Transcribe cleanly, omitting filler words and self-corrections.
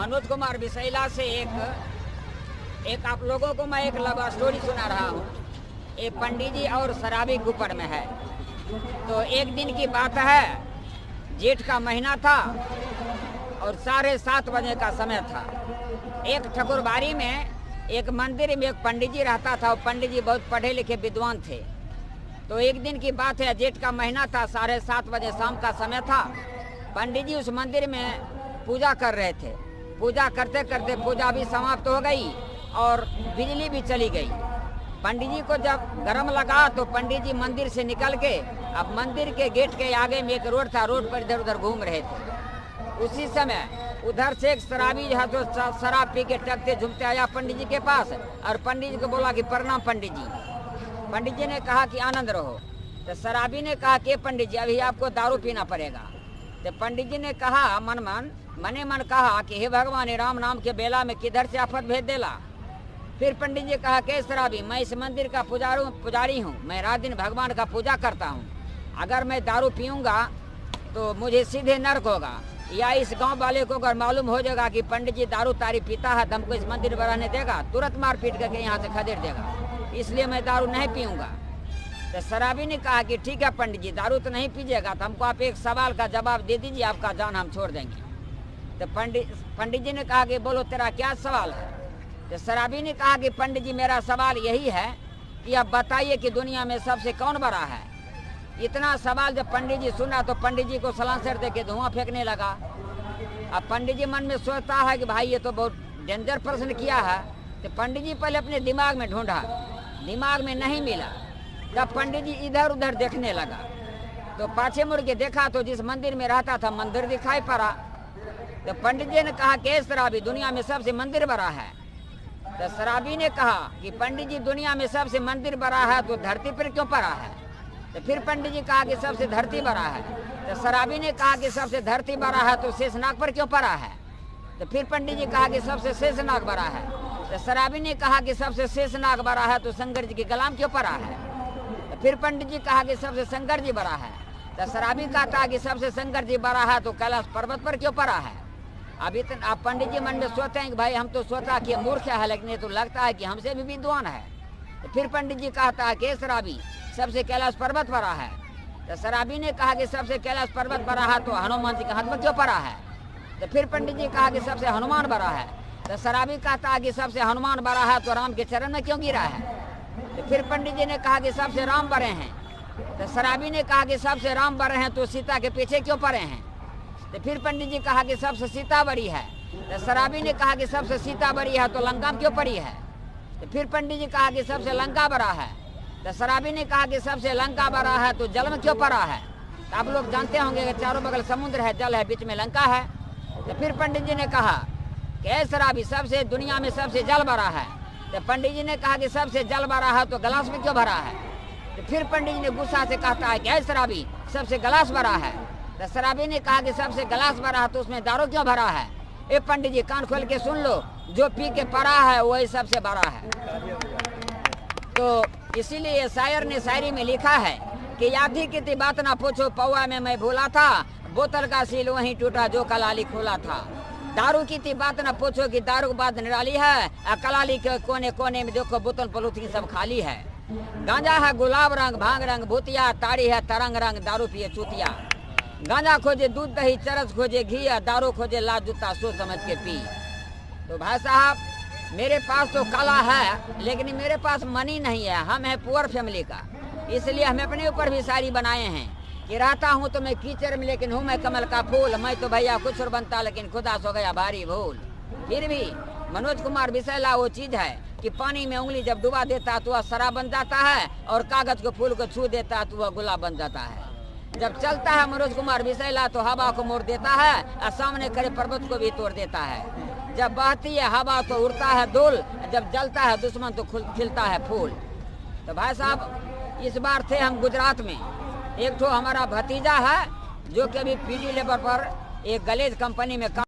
मनोज कुमार बिसैला से एक आप लोगों को मैं एक लव स्टोरी सुना रहा हूँ। एक पंडित जी और शराबी के ऊपर में है। तो एक दिन की बात है, जेठ का महीना था और 7:30 बजे का समय था। एक ठकुरबाड़ी में एक मंदिर में एक पंडित जी रहता था। वो पंडित जी बहुत पढ़े लिखे विद्वान थे। तो एक दिन की बात है, जेठ का महीना था, 7:30 बजे शाम का समय था। पंडित जी उस मंदिर में पूजा कर रहे थे। पूजा करते करते पूजा भी समाप्त हो गई और बिजली भी चली गई। पंडित जी को जब गर्म लगा तो पंडित जी मंदिर से निकल के अब मंदिर के गेट के आगे में एक रोड था, रोड पर इधर उधर घूम रहे थे। उसी समय उधर से एक शराबी जो है तो शराब पी के टकते झुमते आया पंडित जी के पास और पंडित जी को बोला कि प्रणाम पंडित जी। पंडित जी ने कहा कि आनंद रहो। तो शराबी ने कहा कि पंडित जी अभी आपको दारू पीना पड़ेगा। तो पंडित जी ने कहा मने मन कहा कि हे भगवान, राम नाम के बेला में किधर से आफत भेज देला। फिर पंडित जी कहा कि शराबी, मैं इस मंदिर का पुजारी हूँ, मैं रात दिन भगवान का पूजा करता हूँ। अगर मैं दारू पीऊँगा तो मुझे सीधे नरक होगा, या इस गांव वाले को अगर मालूम हो जाएगा कि पंडित जी दारू तारी पीता है तो हमको इस मंदिर में रहने देगा, तुरंत मार पीट करके यहाँ से खदेड़ देगा। इसलिए मैं दारू नहीं पीऊँगा। तो शराबी ने कहा कि ठीक है पंडित जी, दारू तो नहीं पीजिएगा तो हमको आप एक सवाल का जवाब दे दीजिए, आपका जान हम छोड़ देंगे। तो पंडित जी ने कहा कि बोलो तेरा क्या सवाल है। तो शराबी ने कहा कि पंडित जी मेरा सवाल यही है कि आप बताइए कि दुनिया में सबसे कौन बड़ा है। इतना सवाल जब पंडित जी सुना तो पंडित जी को सलांसर दे के धुआं फेंकने लगा। अब पंडित जी मन में सोचता है कि भाई ये तो बहुत डेंजर प्रश्न किया है। तो पंडित जी पहले अपने दिमाग में ढूंढा, दिमाग में नहीं मिला। जब पंडित जी इधर उधर देखने लगा तो पाछे मुड़ के देखा तो जिस मंदिर में रहता था मंदिर दिखाई पड़ा। तो पंडित जी ने कहा कि शराबी, दुनिया में सबसे मंदिर बड़ा है। तो शराबी ने कहा कि पंडित जी दुनिया में सबसे मंदिर बड़ा है तो धरती पर क्यों पड़ा है। तो फिर पंडित जी कहा कि सबसे धरती बड़ा है। तो शराबी ने कहा कि सबसे धरती बड़ा है तो शेषनाग पर क्यों पड़ा है। तो फिर पंडित जी कहा कि सबसे शेषनाग बड़ा है। तो शराबी ने कहा कि सबसे शेषनाग बड़ा है तो शंकर जी के गलाम क्यों पड़ा है। तो फिर पंडित जी कहा कि सबसे शंकर जी बड़ा है। तो शराबी कहता कि सबसे शंकर जी बड़ा है तो कैलाश पर्वत पर क्यों पड़ा है। अब पंडित जी मन में सोचते हैं कि भाई हम तो सोचा कि मूर्ख है, लेकिन ये तो लगता है कि हमसे भी विद्वान है। तो फिर पंडित जी कहता है कि शराबी, सबसे कैलाश पर्वत बड़ा है। तो शराबी ने कहा कि सबसे कैलाश पर्वत बड़ा है तो हनुमान जी के हाथ में क्यों पड़ा है। तो फिर पंडित जी कहा कि सबसे हनुमान बड़ा है। तो शराबी कहता है कि सबसे हनुमान बड़ा है तो राम के चरण में क्यों गिरा है। तो फिर पंडित जी ने कहा कि सबसे राम बड़े हैं। तो शराबी ने कहा कि सबसे राम बड़े हैं तो सीता के पीछे क्यों पड़े हैं। तो फिर पंडित जी कहा कि सबसे सीता बड़ी है। तो शराबी ने कहा कि सबसे सीता बड़ी है तो लंका क्यों पड़ी है। तो फिर पंडित जी कहा कि सबसे लंका बड़ा है। तो शराबी ने कहा कि सबसे लंका बड़ा है तो जल में क्यों पड़ा है। तो आप लोग जानते होंगे कि चारों बगल समुद्र है, जल है, बीच में लंका है। तो फिर पंडित जी ने कहा कि शराबी, सबसे दुनिया में सबसे जल बड़ा है। तो पंडित जी ने कहा कि सबसे जल बड़ा है तो गिलास में क्यों भरा है। तो फिर पंडित जी ने गुस्सा से कहता है कि शराबी, सबसे गिलास भरा है। तो शराबी ने कहा कि सबसे गिलास भरा है तो उसमें दारू क्यों भरा है। ए पंडित जी कान खोल के सुन लो, जो पी के पड़ा है वही सबसे बड़ा है। तो इसीलिए शायर ने शायरी में लिखा है कि आधी की बात ना पूछो, पौआ में मैं भूला था, बोतल का सील वहीं टूटा जो कलाली खोला था। दारू की बात ना पूछो कि दारू की बात निराली है, कलाली के कोने कोने में देखो बोतल पॉलिथीन सब खाली है। गांजा है गुलाब रंग, भांग रंग भूतिया, ताड़ी है तरंग रंग, दारू पिए चूतिया। गांजा खोजे दूध दही, चरस खोजे घी, दारू खोजे लाज जूता, सोच समझ के पी। तो भाई साहब, मेरे पास तो कला है लेकिन मेरे पास मनी नहीं है। हम है पुअर फैमिली का, इसलिए हम अपने ऊपर भी शायरी बनाए हैं कि रहता हूँ तो मैं कीचड़ में लेकिन हूँ मैं कमल का फूल। मैं तो भैया कुछ और बनता लेकिन खुदा सो गया भारी भूल। फिर भी मनोज कुमार बिसैला वो चीज है कि पानी में उंगली जब डुबा देता तो वह शराब बन जाता है, और कागज को फूल को छू देता तो वह गुलाब बन जाता है। जब चलता है मनोज कुमार बिसैला तो हवा को मोड़ देता है और सामने खड़े पर्वत को भी तोड़ देता है। जब बहती है हवा तो उड़ता है धूल, जब जलता है दुश्मन तो खिलता है फूल। तो भाई साहब, इस बार थे हम गुजरात में। एक तो हमारा भतीजा है जो कि अभी पीडी लेबर पर एक गलेज कंपनी में काम